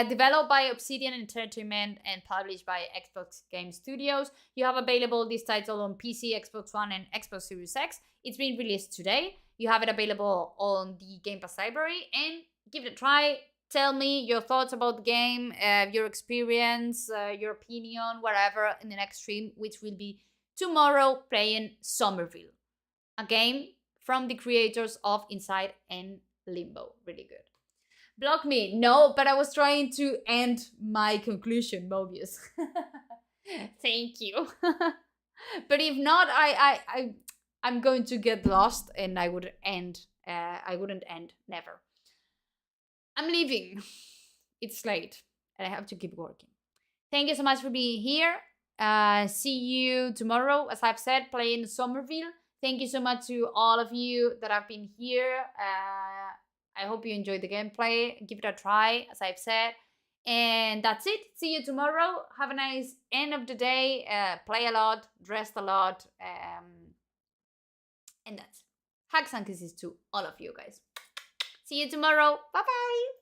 Developed by Obsidian Entertainment and published by Xbox Game Studios. You have available this title on PC, Xbox One, and Xbox Series X. It's been released today. You have it available on the Game Pass library, and give it a try. Tell me your thoughts about the game, your experience, your opinion, whatever, in the next stream, which will be tomorrow, playing Somerville, a game from the creators of Inside and Limbo. Really good. Block me. No, but I was trying to end my conclusion, Mobius. Thank you. But if not, I'm going to get lost and I would end. I wouldn't end. Never. I'm leaving. It's late and I have to keep working. Thank you so much for being here. See you tomorrow, as I've said, playing Somerville. Thank you so much to all of you that have been here. I hope you enjoyed the gameplay. Give it a try, as I've said. And that's it. See you tomorrow. Have a nice end of the day. Play a lot, rest a lot. And that's it. Hugs and kisses to all of you guys. See you tomorrow. Bye-bye.